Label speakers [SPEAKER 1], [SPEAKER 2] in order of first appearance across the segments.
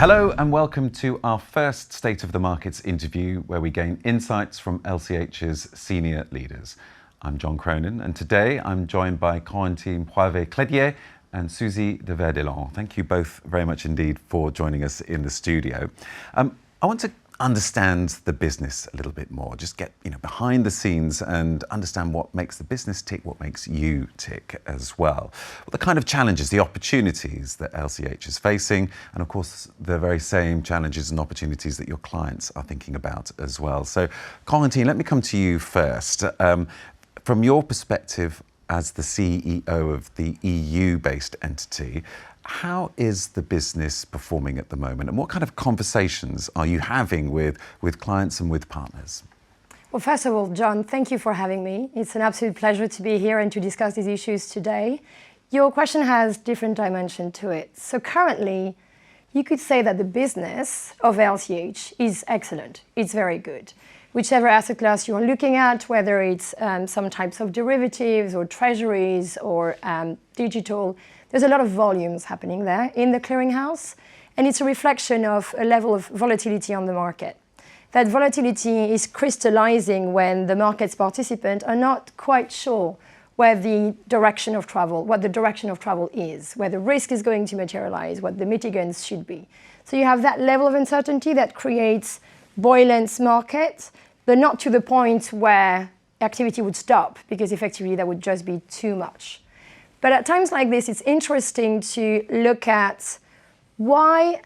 [SPEAKER 1] Hello and welcome to our first State of the Markets interview where we gain insights from LCH's senior leaders. I'm John Cronin and today I'm joined by Corentine Poilvet-Clédière and Susi de Verdelon. Thank you both very much indeed for joining us in the studio. I want to understand the business a little bit more, just get behind the scenes and understand what makes the business tick, what makes you tick as well. What the kind of challenges, the opportunities that LCH is facing, and of course the very same challenges and opportunities that your clients are thinking about as well. So Corentine, let me come to you first. From your perspective as the CEO of the EU-based entity, how is the business performing at the moment and what kind of conversations are you having with clients and with partners?
[SPEAKER 2] Well, first of all, John, thank you for having me. It's an absolute pleasure to be here and to discuss these issues today. Your question has different dimension to it. So currently, you could say that the business of LCH is excellent. It's very good. Whichever asset class you're looking at, whether it's some types of derivatives or treasuries or digital, there's a lot of volumes happening there in the clearinghouse, and it's a reflection of a level of volatility on the market. That volatility is crystallizing when the market's participants are not quite sure where the direction of travel, what the direction of travel is, where the risk is going to materialize, what the mitigants should be. So you have that level of uncertainty that creates buoyant market, but not to the point where activity would stop, because effectively that would just be too much. But at times like this, it's interesting to look at why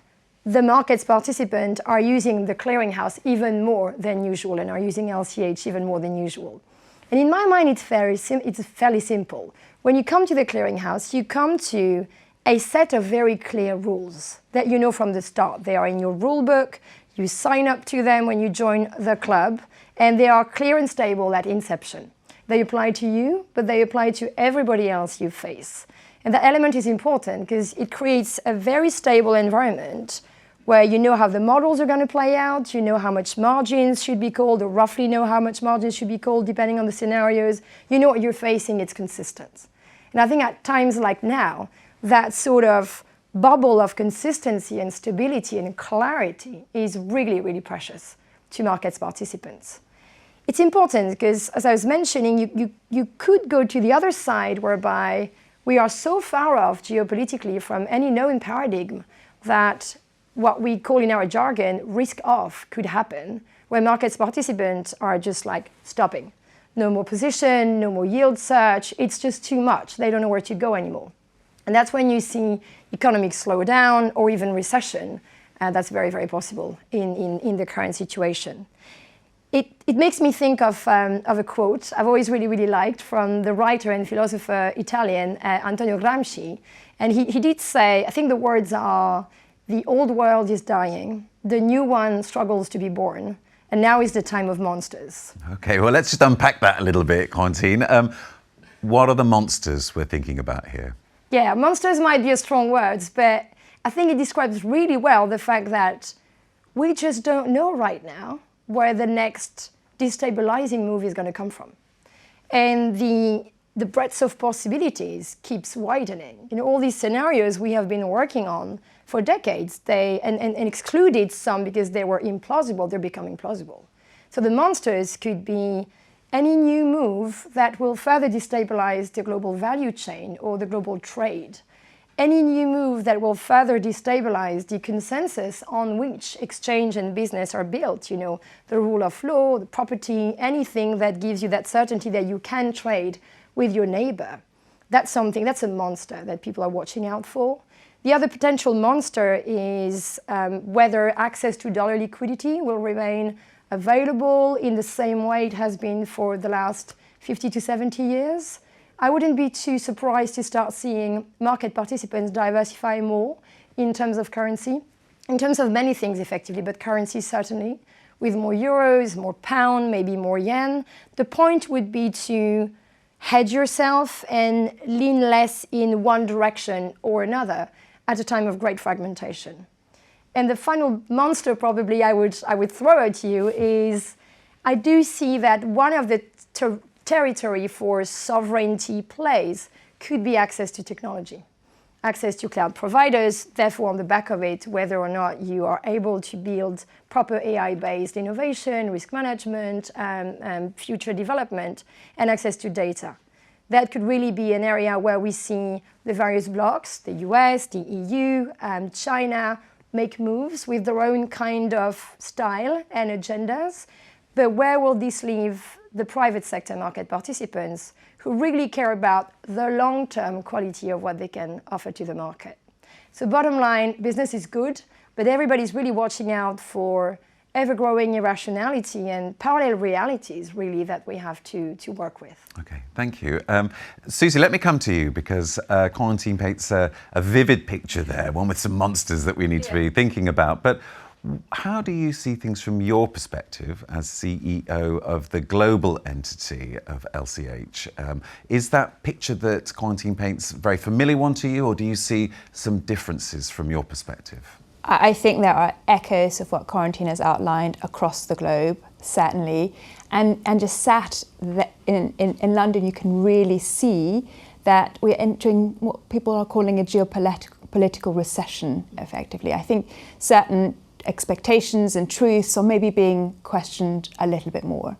[SPEAKER 2] the market's participants are using the clearinghouse even more than usual and are using LCH even more than usual. And in my mind, it's fairly simple. When you come to the clearinghouse, you come to a set of very clear rules that you know from the start. They are in your rule book, you sign up to them when you join the club, and they are clear and stable at inception. They apply to you, but they apply to everybody else you face. And that element is important because it creates a very stable environment where you know how the models are going to play out, you know how much margins should be called, or roughly know how much margins should be called depending on the scenarios. You know what you're facing, it's consistent. And I think at times like now, that sort of bubble of consistency and stability and clarity is really, really precious to markets participants. It's important because, as I was mentioning, you could go to the other side whereby we are so far off geopolitically from any known paradigm that what we call in our jargon risk off could happen, where markets participants are just like stopping. No more position, no more yield search, it's just too much. They don't know where to go anymore. And that's when you see economic slowdown or even recession. That's very, very possible in the current situation. It makes me think of a quote I've always really, really liked from the writer and philosopher Italian Antonio Gramsci. And he did say, I think the words are, "The old world is dying, the new one struggles to be born, and now is the time of monsters."
[SPEAKER 1] Okay, well, let's just unpack that a little bit, Corentine. What are the monsters we're thinking about here?
[SPEAKER 2] Yeah, monsters might be a strong word, but I think it describes really well the fact that we just don't know right now where the next destabilizing move is going to come from. And the breadth of possibilities keeps widening. All these scenarios we have been working on for decades, and excluded some because they were implausible, they're becoming plausible. So the monsters could be any new move that will further destabilize the global value chain or the global trade. Any new move that will further destabilize the consensus on which exchange and business are built, the rule of law, the property, anything that gives you that certainty that you can trade with your neighbor. That's a monster that people are watching out for. The other potential monster is whether access to dollar liquidity will remain available in the same way it has been for the last 50 to 70 years. I wouldn't be too surprised to start seeing market participants diversify more in terms of currency, in terms of many things effectively, but currency certainly, with more euros, more pound, maybe more yen. The point would be to hedge yourself and lean less in one direction or another at a time of great fragmentation. And the final monster probably I would throw at you is I do see that one of the territory for sovereignty plays could be access to technology. access to cloud providers, therefore on the back of it, whether or not you are able to build proper AI-based innovation, risk management, future development, and access to data. That could really be an area where we see the various blocs, the US, the EU, China, make moves with their own kind of style and agendas. But where will this leave the private sector market participants who really care about the long-term quality of what they can offer to the market? So bottom line, business is good, but everybody's really watching out for ever-growing irrationality and parallel realities, really, that we have to work with.
[SPEAKER 1] Okay, thank you. Susi, let me come to you, because Corentine paints a vivid picture there, one with some monsters that we need to be thinking about. But how do you see things from your perspective as CEO of the global entity of LCH? Is that picture that Corentine paints a very familiar one to you, or do you see some differences from your perspective?
[SPEAKER 3] I think there are echoes of what Corentine has outlined across the globe, certainly. And just sat in London, you can really see that we're entering what people are calling a geopolitical recession, effectively. I think certain expectations and truths are maybe being questioned a little bit more.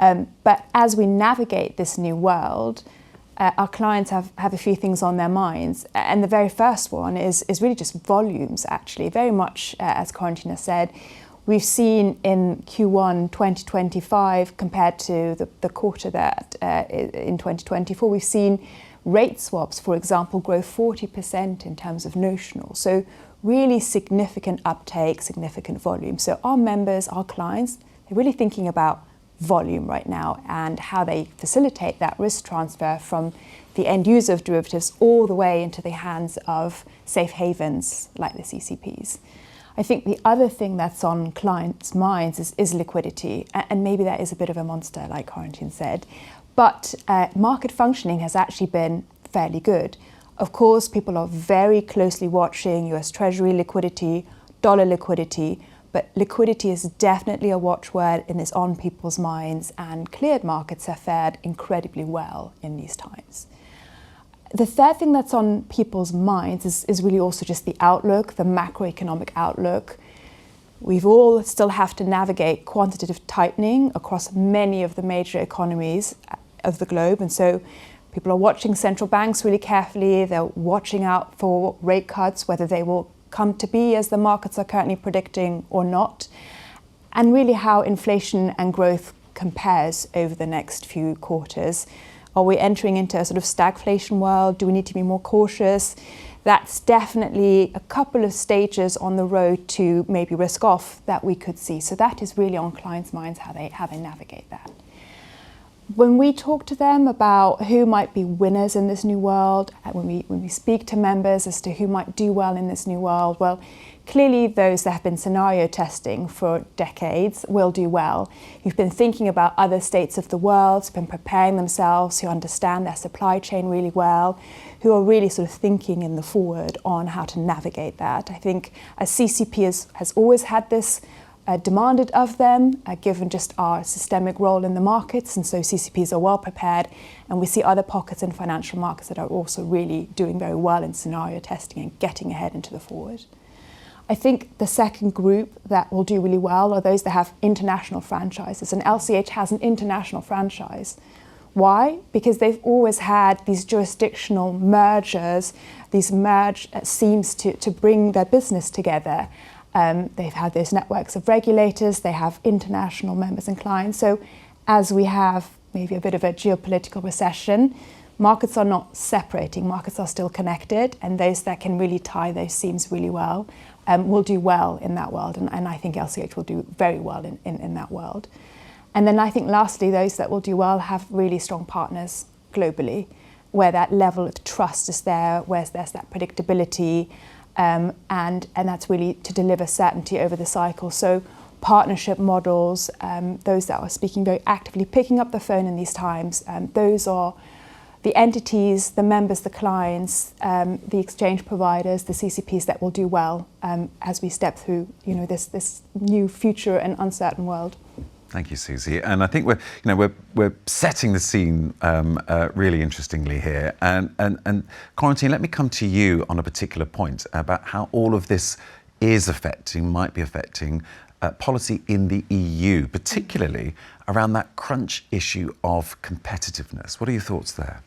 [SPEAKER 3] But as we navigate this new world, our clients have a few things on their minds. And the very first one is really just volumes, actually. Very much, as Corentine said, we've seen in Q1 2025 compared to the quarter that in 2024, we've seen rate swaps, for example, grow 40% in terms of notional. So really significant uptake, significant volume. So our members, our clients, they're really thinking about volume right now and how they facilitate that risk transfer from the end user of derivatives all the way into the hands of safe havens like the CCPs. I think the other thing that's on clients' minds is liquidity, and maybe that is a bit of a monster, like Corentine said, but market functioning has actually been fairly good. Of course, people are very closely watching US Treasury liquidity, dollar liquidity, but liquidity is definitely a watchword and is on people's minds, and cleared markets have fared incredibly well in these times. The third thing that's on people's minds is really also just the outlook, the macroeconomic outlook. We've all still have to navigate quantitative tightening across many of the major economies of the globe, and so people are watching central banks really carefully. They're watching out for rate cuts, whether they will come to be as the markets are currently predicting or not, and really how inflation and growth compares over the next few quarters. Are we entering into a sort of stagflation world? Do we need to be more cautious? That's definitely a couple of stages on the road to maybe risk off that we could see. So that is really on clients' minds, how they navigate that. When we talk to them about who might be winners in this new world, when we speak to members as to who might do well in this new world, well, clearly those that have been scenario testing for decades will do well. Who've been thinking about other states of the world, been preparing themselves, who understand their supply chain really well, who are really sort of thinking in the forward on how to navigate that. I think as CCP has always had this demanded of them, given just our systemic role in the markets, and so CCPs are well prepared, and we see other pockets in financial markets that are also really doing very well in scenario testing and getting ahead into the forward. I think the second group that will do really well are those that have international franchises, and LCH has an international franchise. Why? Because they've always had these jurisdictional mergers, these merge seems to bring their business together. They've had those networks of regulators, they have international members and clients. So as we have maybe a bit of a geopolitical recession, markets are not separating, markets are still connected, and those that can really tie those seams really well will do well in that world. And I think LCH will do very well in that world. And then I think lastly, those that will do well have really strong partners globally, where that level of trust is there, where there's that predictability, and that's really to deliver certainty over the cycle. So partnership models, those that are speaking very actively, picking up the phone in these times, those are the entities, the members, the clients, the exchange providers, the CCPs that will do well as we step through, this new future and uncertain world.
[SPEAKER 1] Thank you, Susi. And I think we're setting the scene really interestingly here. And Corentine, let me come to you on a particular point about how all of this might be affecting policy in the EU, particularly around that crunch issue of competitiveness. What are your thoughts there?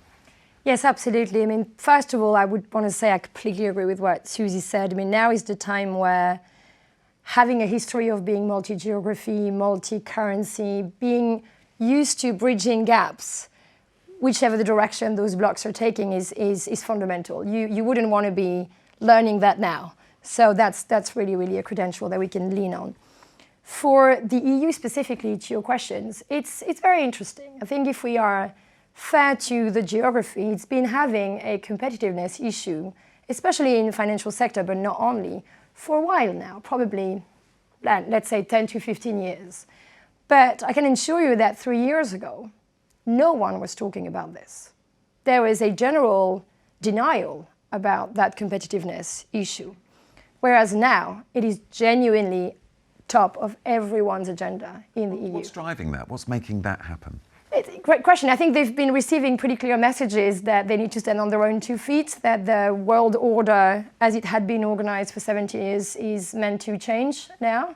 [SPEAKER 2] Yes, absolutely. I mean, first of all, I would want to say I completely agree with what Susi said. I mean, now is the time where having a history of being multi-geography, multi-currency, being used to bridging gaps, whichever the direction those blocks are taking is fundamental. You wouldn't want to be learning that now. So that's really, really a credential that we can lean on. For the EU specifically, to your questions, it's very interesting. I think if we are fair to the geography, it's been having a competitiveness issue, especially in the financial sector, but not only, for a while now, probably, let's say 10 to 15 years. But I can assure you that 3 years ago, no one was talking about this. There was a general denial about that competitiveness issue, whereas now it is genuinely top of everyone's agenda in the EU.
[SPEAKER 1] What's driving that? What's making that happen?
[SPEAKER 2] It's a great question. I think they've been receiving pretty clear messages that they need to stand on their own 2 feet, that the world order, as it had been organized for 70 years, is meant to change now.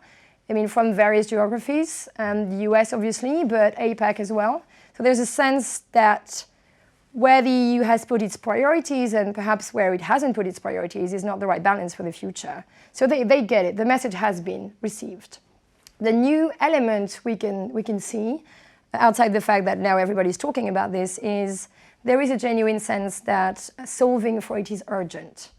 [SPEAKER 2] I mean, from various geographies, the US obviously, but APAC as well. So there's a sense that where the EU has put its priorities and perhaps where it hasn't put its priorities is not the right balance for the future. So they get it. The message has been received. The new element we can see, outside the fact that now everybody's talking about this, is there is a genuine sense that solving for it is urgent.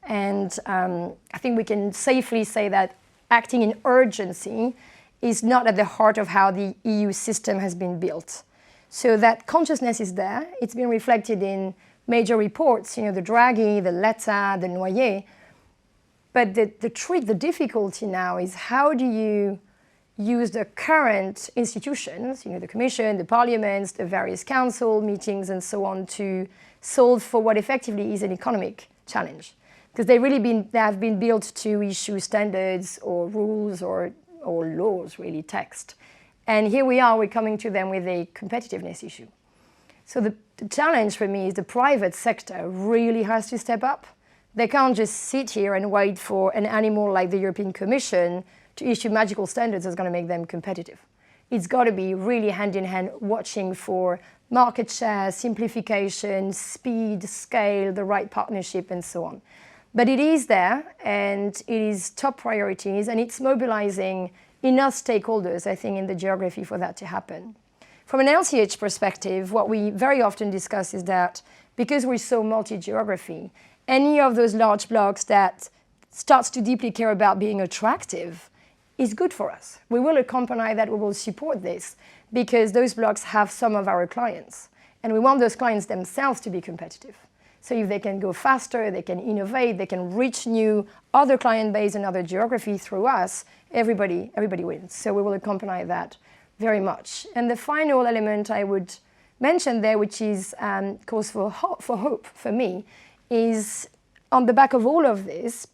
[SPEAKER 2] And I think we can safely say that acting in urgency is not at the heart of how the EU system has been built. So that consciousness is there. It's been reflected in major reports, the Draghi, the Letta, the Noyer. But the trick, the difficulty now is how do you use the current institutions, the Commission, the parliaments, the various council meetings and so on to solve for what effectively is an economic challenge. Because they have been built to issue standards or rules or laws, really, text. And here we're coming to them with a competitiveness issue. So the challenge for me is the private sector really has to step up. They can't just sit here and wait for an animal like the European Commission to issue magical standards that's going to make them competitive. It's got to be really hand in hand watching for market share, simplification, speed, scale, the right partnership, and so on. But it is there, and it is top priorities, and it's mobilizing enough stakeholders, I think, in the geography for that to happen. From an LCH perspective, what we very often discuss is that because we're so multi-geography, any of those large blocks that starts to deeply care about being attractive is good for us. We will accompany that, we will support this, because those blocks have some of our clients. And we want those clients themselves to be competitive. So if they can go faster, they can innovate, they can reach new other client base and other geography through us, everybody wins. So we will accompany that very much. And the final element I would mention there, which is cause for hope for me, is on the back of all of this,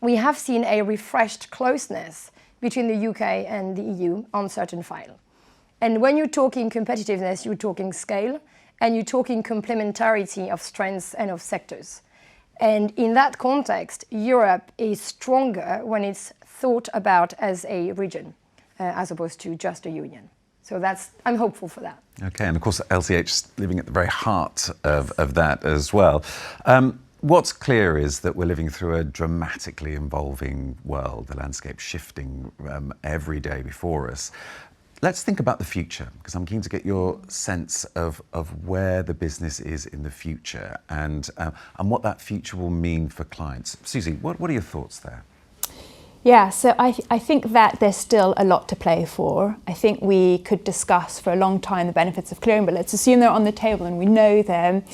[SPEAKER 2] we have seen a refreshed closeness between the UK and the EU on certain files. And when you're talking competitiveness, you're talking scale, and you're talking complementarity of strengths and of sectors. And in that context, Europe is stronger when it's thought about as a region, as opposed to just a union. So I'm hopeful for that.
[SPEAKER 1] Okay, and of course LCH is living at the very heart of that as well. What's clear is that we're living through a dramatically evolving world, the landscape shifting every day before us. Let's think about the future, because I'm keen to get your sense of where the business is in the future and what that future will mean for clients. Susi, what are your thoughts there?
[SPEAKER 3] Yeah, so I think that there's still a lot to play for. I think we could discuss for a long time the benefits of clearing, but let's assume they're on the table and we know them.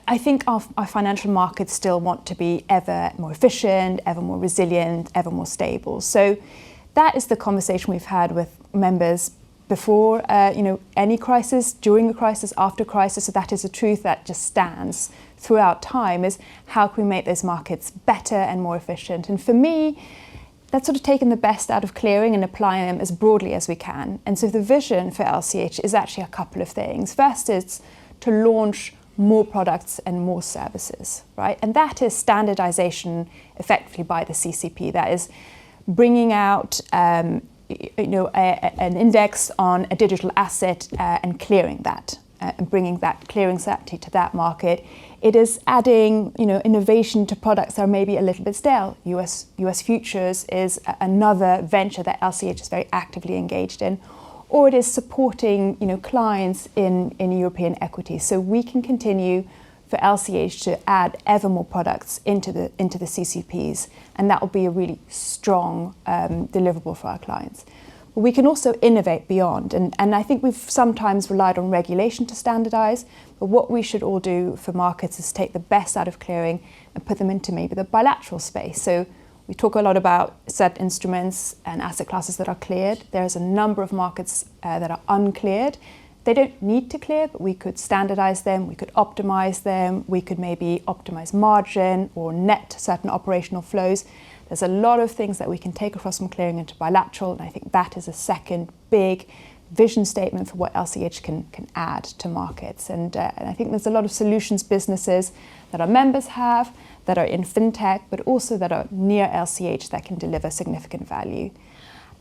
[SPEAKER 3] I think our financial markets still want to be ever more efficient, ever more resilient, ever more stable. So that is the conversation we've had with members before, any crisis, during a crisis, after crisis. So that is a truth that just stands throughout time, is how can we make those markets better and more efficient? And for me, that's sort of taken the best out of clearing and applying them as broadly as we can. And so the vision for LCH is actually a couple of things. First is to launch more products and more services, right? And that is standardization effectively by the CCP. That is bringing out an index on a digital asset and clearing that and bringing that clearing certainty to that market. It is adding, innovation to products that are maybe a little bit stale. US futures is another venture that LCH is very actively engaged in. Or it is supporting, clients in European equities. So we can continue for LCH to add ever more products into the CCPs, and that will be a really strong deliverable for our clients. But we can also innovate beyond, and I think we've sometimes relied on regulation to standardize, but what we should all do for markets is take the best out of clearing and put them into maybe the bilateral space. So we talk a lot about certain instruments and asset classes that are cleared. There's a number of markets that are uncleared. They don't need to clear, but we could standardize them, we could optimize them, we could maybe optimize margin or net certain operational flows. There's a lot of things that we can take across from clearing into bilateral, and I think that is a second big vision statement for what LCH can add to markets. And I think there's a lot of solutions businesses that our members have, that are in fintech, but also that are near LCH that can deliver significant value.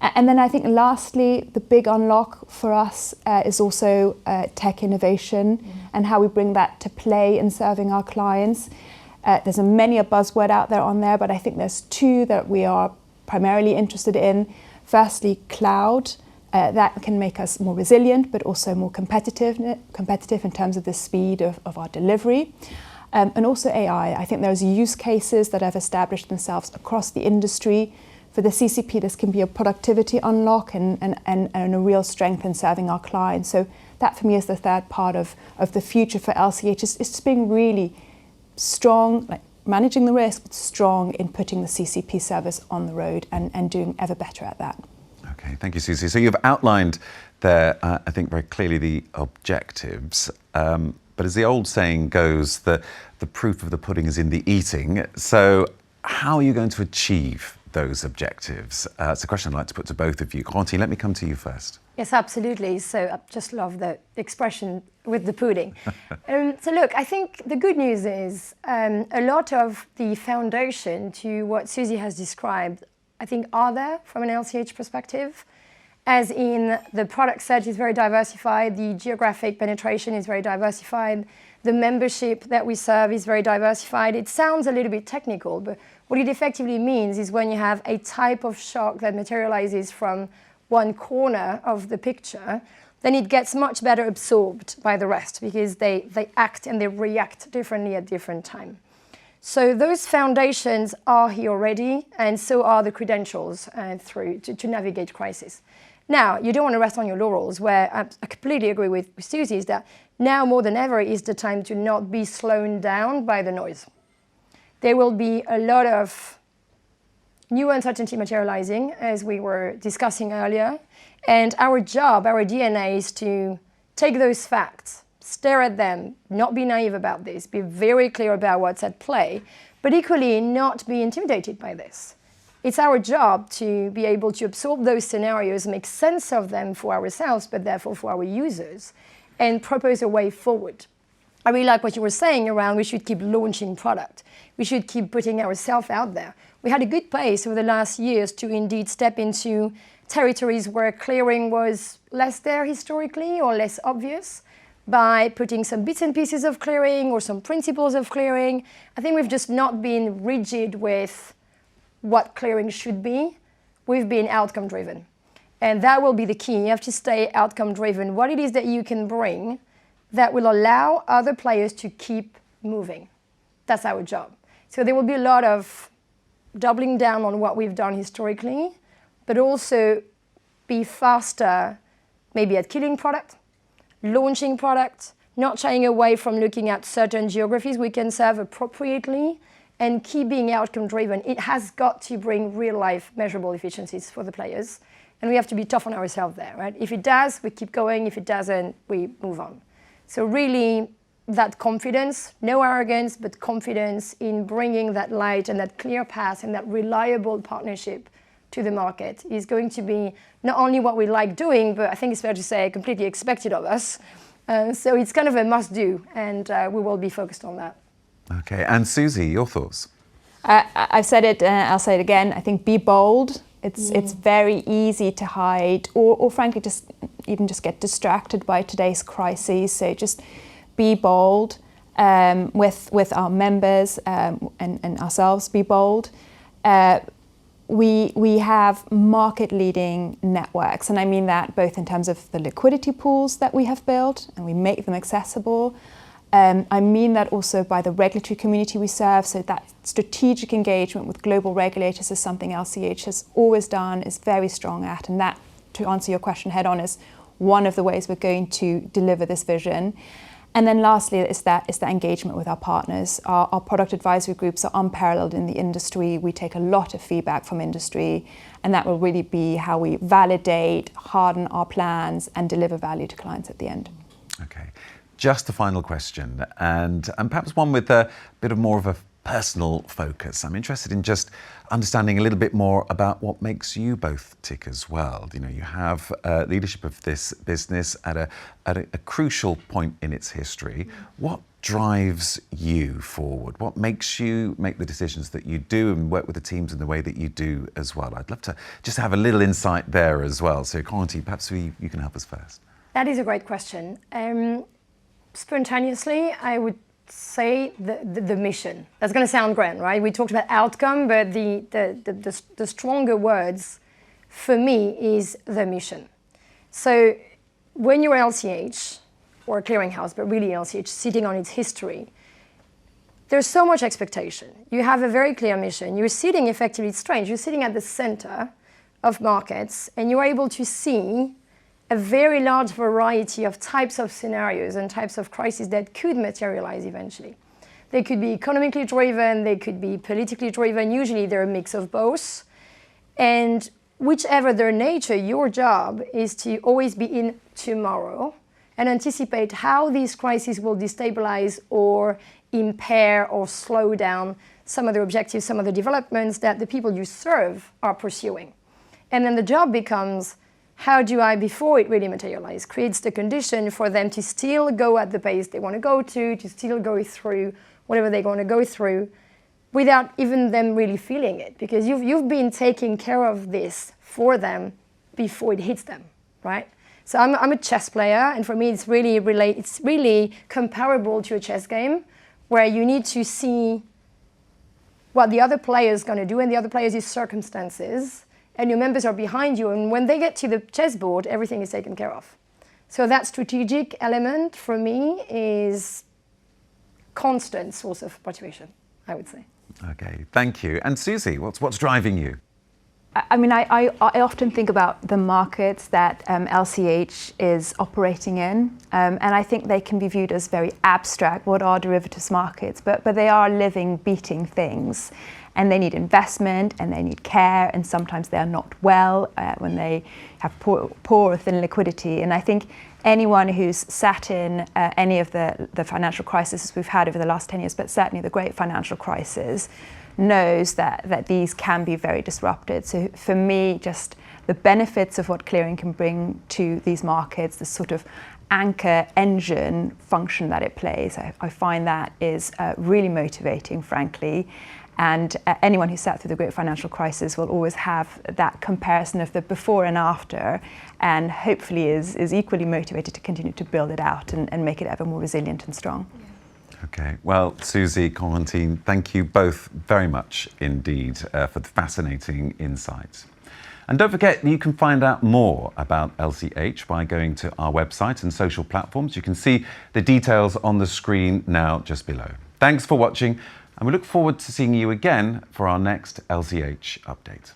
[SPEAKER 3] And then I think lastly, the big unlock for us is also tech innovation and how we bring that to play in serving our clients. There's many a buzzword out there on there, but I think there's two that we are primarily interested in. Firstly, cloud. That can make us more resilient, but also more competitive in terms of the speed of our delivery. And also AI. I think there's use cases that have established themselves across the industry. For the CCP, this can be a productivity unlock and a real strength in serving our clients. So that for me is the third part of the future for LCH. It's just being really strong, like managing the risk, but strong in putting the CCP service on the road and doing ever better at that.
[SPEAKER 1] Okay, thank you, Susi. So you've outlined there, I think very clearly the objectives. But as the old saying goes, the proof of the pudding is in the eating. So how are you going to achieve those objectives? It's a question I'd like to put to both of you. Corentine, let me come to you first.
[SPEAKER 2] Yes, absolutely. So I just love the expression with the pudding. So look, I think the good news is a lot of the foundation to what Susi has described, I think, are there from an LCH perspective. As in, the product set is very diversified, the geographic penetration is very diversified, the membership that we serve is very diversified. It sounds a little bit technical, but what it effectively means is when you have a type of shock that materializes from one corner of the picture, then it gets much better absorbed by the rest because they act and they react differently at different times. So those foundations are here already, and so are the credentials to navigate crisis. Now, you don't want to rest on your laurels, where I completely agree with Susi, is that now more than ever is the time to not be slowed down by the noise. There will be a lot of new uncertainty materializing, as we were discussing earlier, and our job, our DNA is to take those facts, stare at them, not be naive about this, be very clear about what's at play, but equally not be intimidated by this. It's our job to be able to absorb those scenarios, make sense of them for ourselves, but therefore for our users, and propose a way forward. I really like what you were saying around we should keep launching product. We should keep putting ourselves out there. We had a good pace over the last years to indeed step into territories where clearing was less there historically or less obvious by putting some bits and pieces of clearing or some principles of clearing. I think we've just not been rigid with what clearing should be. We've been outcome driven. And that will be the key. You have to stay outcome driven. What it is that you can bring that will allow other players to keep moving. That's our job. So there will be a lot of doubling down on what we've done historically, but also be faster maybe at killing product, launching product, not shying away from looking at certain geographies we can serve appropriately, and keep being outcome driven. It has got to bring real life measurable efficiencies for the players. And we have to be tough on ourselves there, right? If it does, we keep going. If it doesn't, we move on. So really that confidence, no arrogance, but confidence in bringing that light and that clear path and that reliable partnership to the market is going to be not only what we like doing, but I think it's fair to say completely expected of us. So it's kind of a must-do, and we will be focused on that.
[SPEAKER 1] Okay, and Susie, your thoughts?
[SPEAKER 3] I've said it, I'll say it again. I think be bold. It's very easy to hide, or frankly, just get distracted by today's crises. So just be bold with our members and ourselves. Be bold. We have market-leading networks, and I mean that both in terms of the liquidity pools that we have built, and we make them accessible. I mean that also by the regulatory community we serve, so that strategic engagement with global regulators is something LCH has always done, is very strong at, and that, to answer your question head on, is one of the ways we're going to deliver this vision. And then lastly is that engagement with our partners. Our product advisory groups are unparalleled in the industry. We take a lot of feedback from industry, and that will really be how we validate, harden our plans, and deliver value to clients at the end.
[SPEAKER 1] Okay. Just a final question, and perhaps one with a bit of more of a personal focus. I'm interested in just understanding a little bit more about what makes you both tick as well. You know, you have leadership of this business at a crucial point in its history. What drives you forward? What makes you make the decisions that you do and work with the teams in the way that you do as well? I'd love to just have a little insight there as well. So, Corentine, perhaps you can help us first.
[SPEAKER 2] That is a great question. Spontaneously, I would say the mission. That's going to sound grand, right? We talked about outcome, but the stronger words for me is the mission. So when you're LCH, or a clearinghouse, but really LCH, sitting on its history, there's so much expectation. You have a very clear mission. You're sitting, effectively, it's strange, you're sitting at the center of markets, and you're able to see a very large variety of types of scenarios and types of crises that could materialize eventually. They could be economically driven, they could be politically driven, usually they're a mix of both. And whichever their nature, your job is to always be in tomorrow and anticipate how these crises will destabilize or impair or slow down some of the objectives, some of the developments that the people you serve are pursuing. And then the job becomes, how do I, before it really materializes, creates the condition for them to still go at the pace they want to go to still go through whatever they want to go through without even them really feeling it. Because you've been taking care of this for them before it hits them, right? So I'm a chess player, and for me it's really comparable to a chess game where you need to see what the other player is going to do and the other player's circumstances, and your members are behind you, and when they get to the chessboard, everything is taken care of. So that strategic element for me is constant source of motivation, I would say.
[SPEAKER 1] Okay, thank you. And Susie, what's driving you?
[SPEAKER 3] I mean, I often think about the markets that LCH is operating in, and I think they can be viewed as very abstract. What are derivatives markets? But they are living, beating things. And they need investment, and they need care, and sometimes they are not well when they have poor or thin liquidity. And I think anyone who's sat in any of the financial crises we've had over the last 10 years, but certainly the great financial crisis, knows that these can be very disrupted. So for me, just the benefits of what clearing can bring to these markets, the sort of anchor engine function that it plays, I find that is really motivating, frankly. And anyone who sat through the great financial crisis will always have that comparison of the before and after, and hopefully is equally motivated to continue to build it out and make it ever more resilient and strong.
[SPEAKER 1] Okay, well, Susie, Corentine, thank you both very much indeed for the fascinating insights. And don't forget, you can find out more about LCH by going to our website and social platforms. You can see the details on the screen now just below. Thanks for watching, and we look forward to seeing you again for our next LCH update.